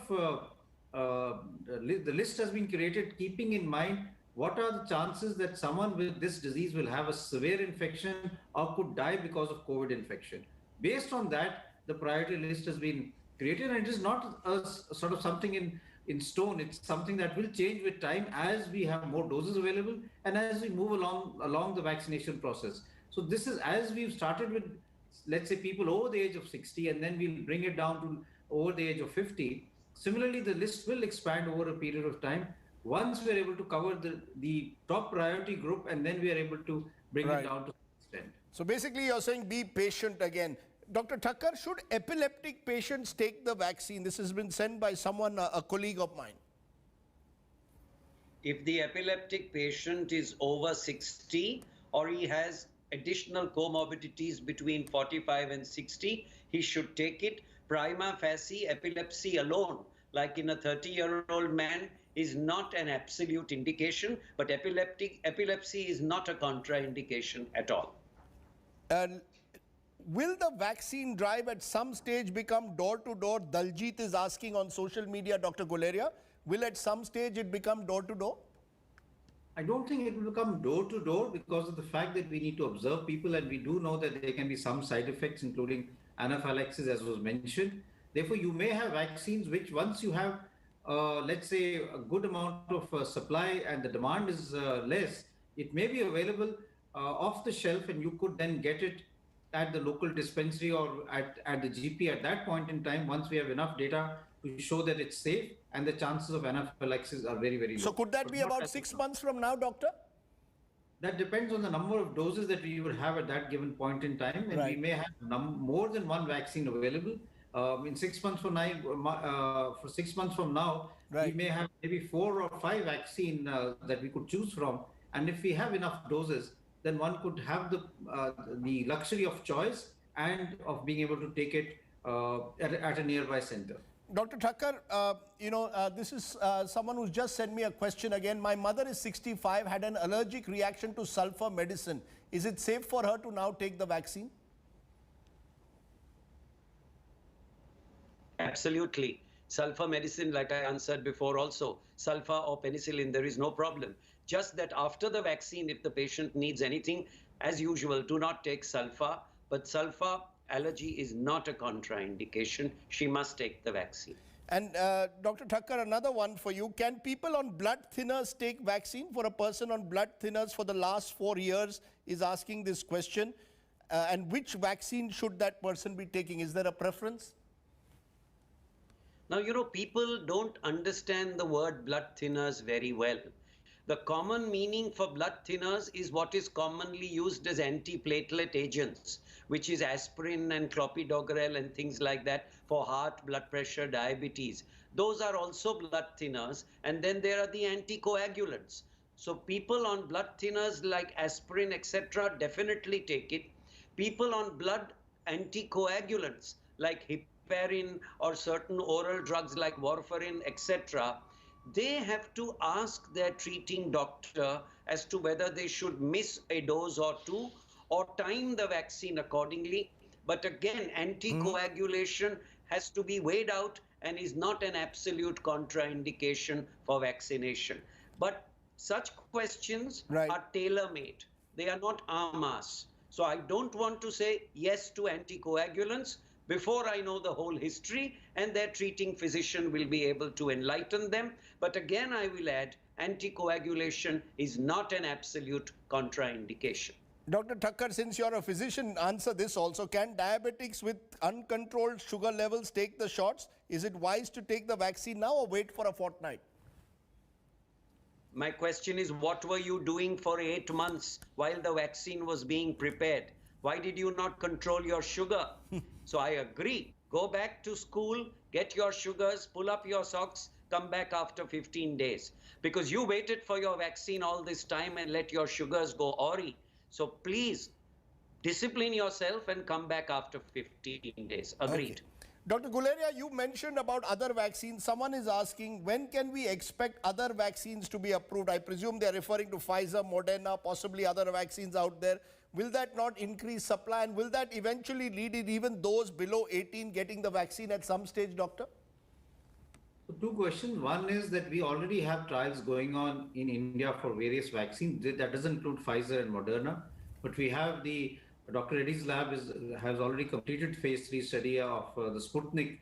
the list has been created keeping in mind what are the chances that someone with this disease will have a severe infection or could die because of COVID infection. Based on that, the priority list has been created, and it is not a sort of something in stone. It's something that will change with time as we have more doses available and as we move along the vaccination process. So this is, as we've started with, let's say, people over the age of 60, and then we'll bring it down to over the age of 50. Similarly, the list will expand over a period of time once we're able to cover the top priority group, and then we are able to bring it down to some extent. So basically you're saying be patient again. Dr. Thakkar, should epileptic patients take the vaccine? This has been sent by someone, a colleague of mine. If the epileptic patient is over 60 or he has additional comorbidities between 45 and 60, he should take it. Prima facie, epilepsy alone, like in a 30-year-old man, is not an absolute indication, but epilepsy is not a contraindication at all. Will the vaccine drive at some stage become door-to-door? Daljit is asking on social media, Dr. Guleria. Will at some stage it become door-to-door? I don't think it will become door-to-door because of the fact that we need to observe people, and we do know that there can be some side effects, including anaphylaxis, as was mentioned. Therefore, you may have vaccines which, once you have, let's say, a good amount of supply and the demand is less, it may be available off the shelf, and you could then get it at the local dispensary or at the GP at that point in time, once we have enough data to show that it's safe and the chances of anaphylaxis are very, very low. So could that be about 6 months from now, doctor? That depends on the number of doses that we would have at that given point in time, and we may have more than one vaccine available. In 6 months from now, we may have maybe 4 or 5 vaccines that we could choose from, and if we have enough doses, then one could have the luxury of choice and of being able to take it at a nearby center. Dr. Thakkar, this is someone who's just sent me a question again. My mother is 65, had an allergic reaction to sulfur medicine. Is it safe for her to now take the vaccine? Absolutely. Sulfur medicine, like I answered before also, sulfur or penicillin, there is no problem. Just that after the vaccine, if the patient needs anything, as usual, do not take sulfur. But sulfur allergy is not a contraindication. She must take the vaccine. And Dr. Thakkar, another one for you. Can people on blood thinners take vaccine? For a person on blood thinners for the last 4 years is asking this question. And which vaccine should that person be taking? Is there a preference? Now, people don't understand the word blood thinners very well. The common meaning for blood thinners is what is commonly used as antiplatelet agents, which is aspirin and clopidogrel and things like that for heart, blood pressure, diabetes. Those are also blood thinners. And then there are the anticoagulants. So people on blood thinners like aspirin, etc., definitely take it. People on blood anticoagulants like heparin or certain oral drugs like warfarin, etc., they have to ask their treating doctor as to whether they should miss a dose or two or time the vaccine accordingly. But again, anticoagulation has to be weighed out and is not an absolute contraindication for vaccination. But such questions are tailor-made. They are not en masse. So I don't want to say yes to anticoagulants before I know the whole history, and their treating physician will be able to enlighten them. But again, I will add, anticoagulation is not an absolute contraindication. Dr. Thakkar, since you're a physician, answer this also. Can diabetics with uncontrolled sugar levels take the shots? Is it wise to take the vaccine now or wait for a fortnight? My question is, what were you doing for 8 months while the vaccine was being prepared? Why did you not control your sugar? So I agree. Go back to school, get your sugars, pull up your socks, come back after 15 days. Because you waited for your vaccine all this time and let your sugars go awry. So please, discipline yourself and come back after 15 days. Agreed. Okay. Dr. Guleria, you mentioned about other vaccines. Someone is asking, when can we expect other vaccines to be approved? I presume they're referring to Pfizer, Moderna, possibly other vaccines out there. Will that not increase supply, and will that eventually lead in even those below 18 getting the vaccine at some stage, doctor? So two questions. One is that we already have trials going on in India for various vaccines. That doesn't include Pfizer and Moderna, but we have Dr. Reddy's lab has already completed phase 3 study of the Sputnik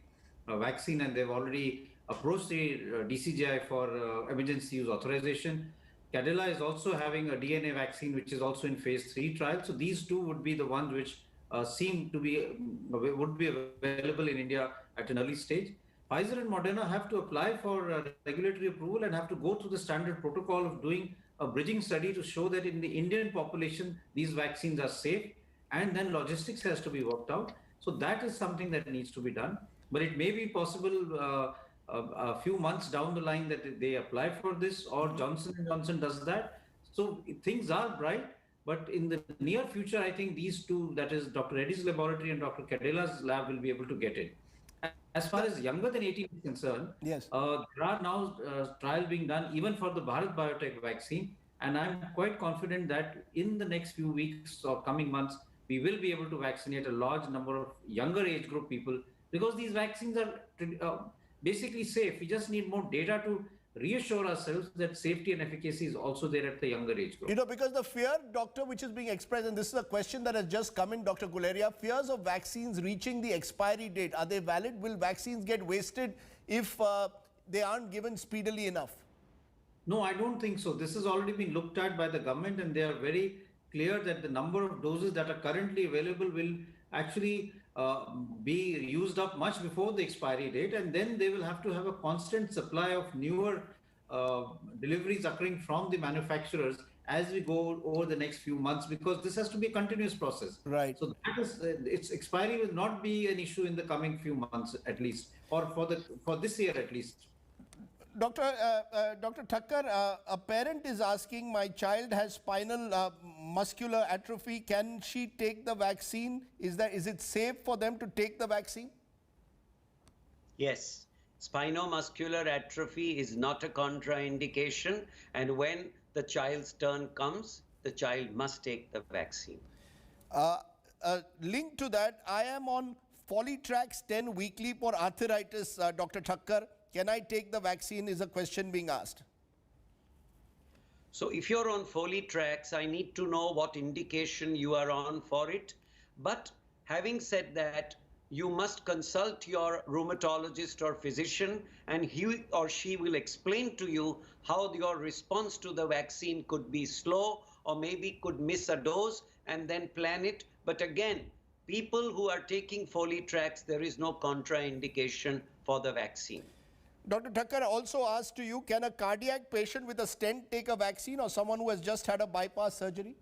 vaccine, and they've already approached the DCGI for emergency use authorization. Cadila is also having a DNA vaccine, which is also in phase 3 trial. So these two would be the ones which seem to be would be available in India at an early stage. Pfizer and Moderna have to apply for regulatory approval and have to go through the standard protocol of doing a bridging study to show that in the Indian population these vaccines are safe, and then logistics has to be worked out. So that is something that needs to be done. But it may be possible a few months down the line that they apply for this, or Johnson & Johnson does that. So things are bright, but in the near future, I think these two, that is Dr. Reddy's laboratory and Dr. Cadela's lab, will be able to get it. As far as younger than 18 is concerned, yes, there are now trials being done even for the Bharat Biotech vaccine. And I'm quite confident that in the next few weeks or coming months, we will be able to vaccinate a large number of younger age group people, because these vaccines are basically safe. We just need more data to reassure ourselves that safety and efficacy is also there at the younger age group. You know, because the fear, doctor, which is being expressed, and this is a question that has just come in, Dr. Guleria, fears of vaccines reaching the expiry date, are they valid? Will vaccines get wasted if they aren't given speedily enough? No, I don't think so. This has already been looked at by the government, and they are very clear that the number of doses that are currently available will actually be used up much before the expiry date, and then they will have to have a constant supply of newer deliveries occurring from the manufacturers as we go over the next few months, because this has to be a continuous process. Right. So that is, its expiry will not be an issue in the coming few months at least, or for this year at least. Dr. Thakkar, a parent is asking, my child has spinal muscular atrophy. Can she take the vaccine? Is it safe for them to take the vaccine? Yes. Spinomuscular atrophy is not a contraindication, and when the child's turn comes, the child must take the vaccine. Linked to that, I am on Folitrax 10 weekly for arthritis, Dr. Thakkar. Can I take the vaccine, is a question being asked. So if you're on Folitrax, I need to know what indication you are on for it. But having said that, you must consult your rheumatologist or physician, and he or she will explain to you how your response to the vaccine could be slow or maybe could miss a dose, and then plan it. But again, people who are taking Folitrax, there is no contraindication for the vaccine. Dr. Thakkar also asked to you, can a cardiac patient with a stent take a vaccine, or someone who has just had a bypass surgery?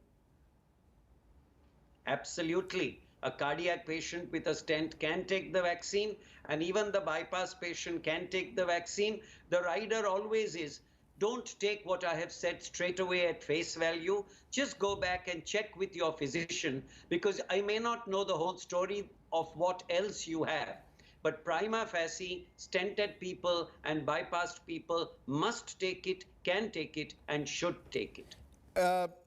Absolutely. A cardiac patient with a stent can take the vaccine, and even the bypass patient can take the vaccine. The rider always is, don't take what I have said straight away at face value. Just go back and check with your physician, because I may not know the whole story of what else you have. But prima facie, stented people and bypassed people must take it, can take it, and should take it.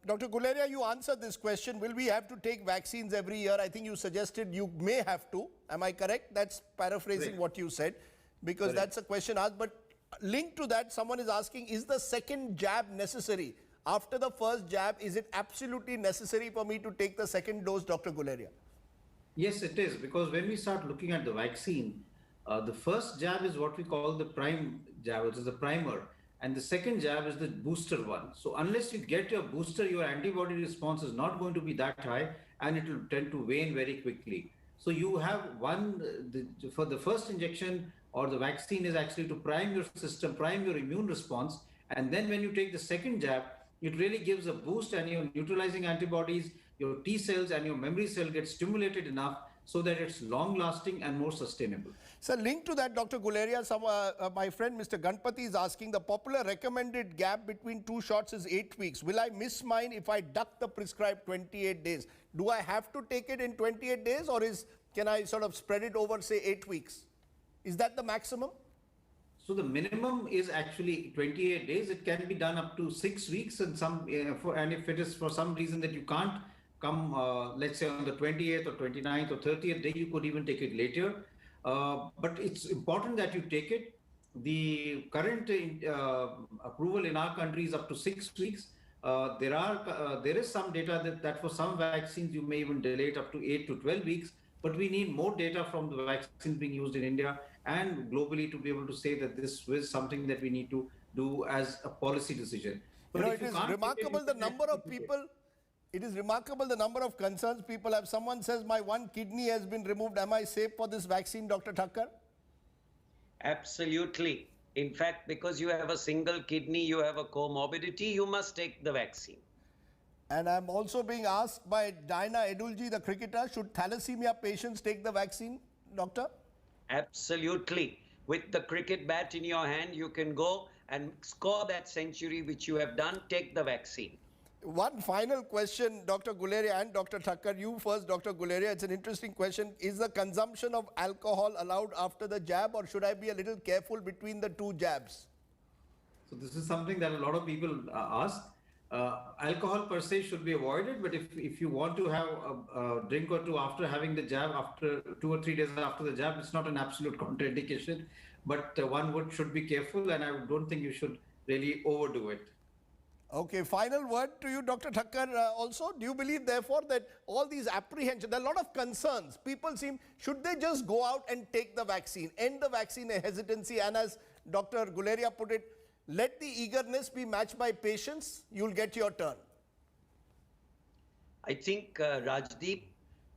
Dr. Guleria, you answered this question. Will we have to take vaccines every year? I think you suggested you may have to. Am I correct? That's paraphrasing what you said, because that's a question asked. But linked to that, someone is asking, is the second jab necessary? After the first jab, is it absolutely necessary for me to take the second dose, Dr. Guleria? Yes, it is, because when we start looking at the vaccine, the first jab is what we call the prime jab, which is the primer, and the second jab is the booster one. So unless you get your booster, your antibody response is not going to be that high, and it will tend to wane very quickly. So you have for the first injection or the vaccine is actually to prime your system, prime your immune response, and then when you take the second jab, it really gives a boost, and your neutralizing antibodies, your T cells and your memory cell get stimulated enough so that it's long lasting and more sustainable. So linked to that, Dr. Guleria, my friend Mr. Ganpati is asking, the popular recommended gap between two shots is 8 weeks. Will I miss mine if I duck the prescribed 28 days? Do I have to take it in 28 days, or can I sort of spread it over, say, 8 weeks? Is that the maximum? So the minimum is actually 28 days. It can be done up to 6 weeks, and and if it is for some reason that you can't come, let's say on the 28th or 29th or 30th day, you could even take it later. But it's important that you take it. The current approval in our country is up to 6 weeks. There is some data that for some vaccines you may even delay it up to 8 to 12 weeks. But we need more data from the vaccines being used in India and globally to be able to say that this is something that we need to do as a policy decision. But it is remarkable the number of people. It is remarkable the number of concerns people have. Someone says, my one kidney has been removed. Am I safe for this vaccine, Dr. Thakkar? Absolutely. In fact, because you have a single kidney, you have a comorbidity, you must take the vaccine. And I'm also being asked by Diana Edulji, the cricketer, should thalassemia patients take the vaccine, doctor? Absolutely. With the cricket bat in your hand, you can go and score that century which you have done. Take the vaccine. One final question, Dr. Guleria and Dr. Thakkar. You first, Dr. Guleria. It's an interesting question. Is the consumption of alcohol allowed after the jab, or should I be a little careful between the two jabs? So this is something that a lot of people ask. Alcohol per se should be avoided, but if you want to have a drink or two after having the jab, after 2 or 3 days after the jab, it's not an absolute contraindication, but one should be careful, and I don't think you should really overdo it. Okay, final word to you, Dr. Thakkar. Also, do you believe, therefore, that all these apprehensions, there are a lot of concerns. People should they just go out and take the vaccine, end the vaccine hesitancy, and as Dr. Guleria put it, let the eagerness be matched by patience, you'll get your turn. I think, Rajdeep,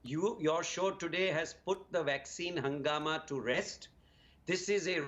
your show today has put the vaccine hangama to rest. This is a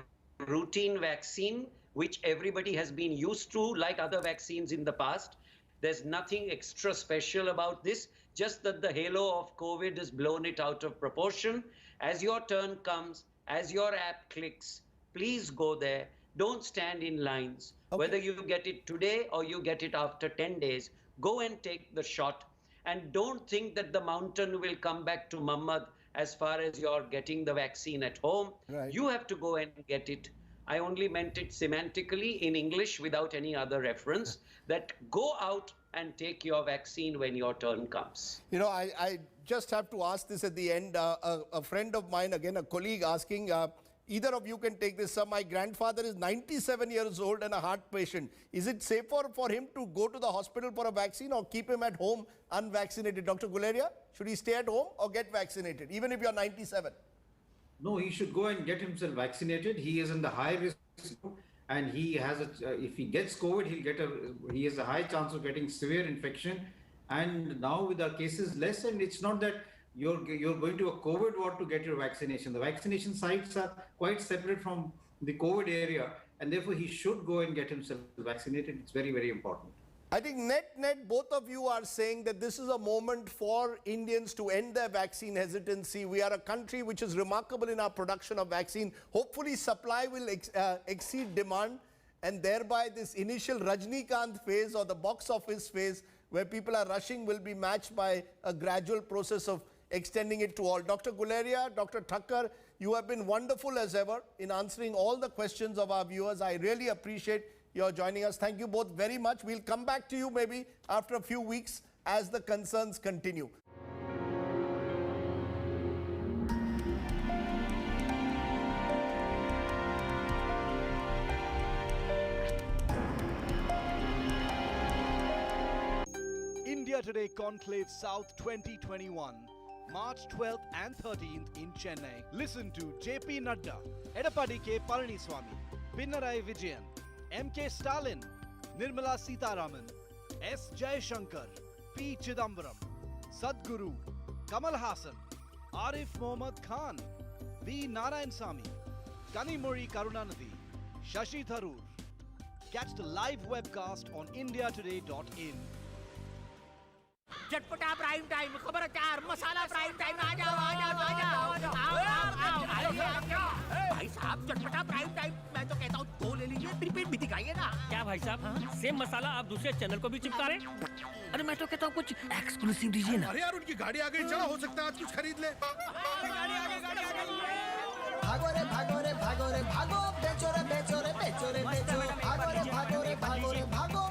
routine vaccine which everybody has been used to, like other vaccines in the past. There's nothing extra special about this, just that the halo of COVID has blown it out of proportion. As your turn comes, as your app clicks, please go there. Don't stand in lines. Okay. Whether you get it today or you get it after 10 days, go and take the shot. And don't think that the mountain will come back to Muhammad as far as you're getting the vaccine at home. Right. You have to go and get it. I only meant it semantically in English without any other reference, that go out and take your vaccine when your turn comes. You know, I just have to ask this at the end. A friend of mine, again, a colleague asking, either of you can take this. Sir, my grandfather is 97 years old and a heart patient. Is it safer for him to go to the hospital for a vaccine or keep him at home unvaccinated? Dr. Guleria, should he stay at home or get vaccinated, even if you're 97? No, he should go and get himself vaccinated. He is in the high risk group, and he has if he gets COVID, he has a high chance of getting severe infection. And now with our cases less, and it's not that you're going to a COVID ward to get your vaccination. The vaccination sites are quite separate from the COVID area, and therefore he should go and get himself vaccinated. It's very, very important. I think net, both of you are saying that this is a moment for Indians to end their vaccine hesitancy. We are a country which is remarkable in our production of vaccine. Hopefully supply will exceed demand, and thereby this initial Rajnikant phase or the box office phase where people are rushing will be matched by a gradual process of extending it to all. Dr. Guleria, Dr. Thakkar, you have been wonderful as ever in answering all the questions of our viewers. I really appreciate your joining us. Thank you both very much. We'll come back to you maybe after a few weeks as the concerns continue. India Today Conclave South 2021, March 12th and 13th in Chennai. Listen to JP Nadda, Edapadi K. Palaniswamy, Pinnarai Vijayan, M.K. Stalin, Nirmala Sitharaman, S. Jaishankar, P. Chidambaram, Sadhguru, Kamal Hassan, Arif Mohammad Khan, V. Narayansamy, Kanimuri Karunanidhi, Shashi Tharoor. Catch the live webcast on indiatoday.in. चटपटा prime time खबरचार मसाला prime time आ जाओ भाई साहब चटपटा prime time मैं तो कहता हूँ 2 ले लीजिए प्रीपेड भी दिखाइए ना क्या भाई साहब सेम मसाला आप दूसरे चैनल को भी चिपका रहे अरे मैं तो कहता हूँ कुछ एक्सक्लूसिव दीजिए ना अरे यार उनकी गाड़ी आ गई चलो हो सकता है आज कुछ खरीद ले भागो रे भागो रे भागो रे भागो बेचो रे बेचो रे बेचो रे बेचो भागो रे भागो रे भागो रे भागो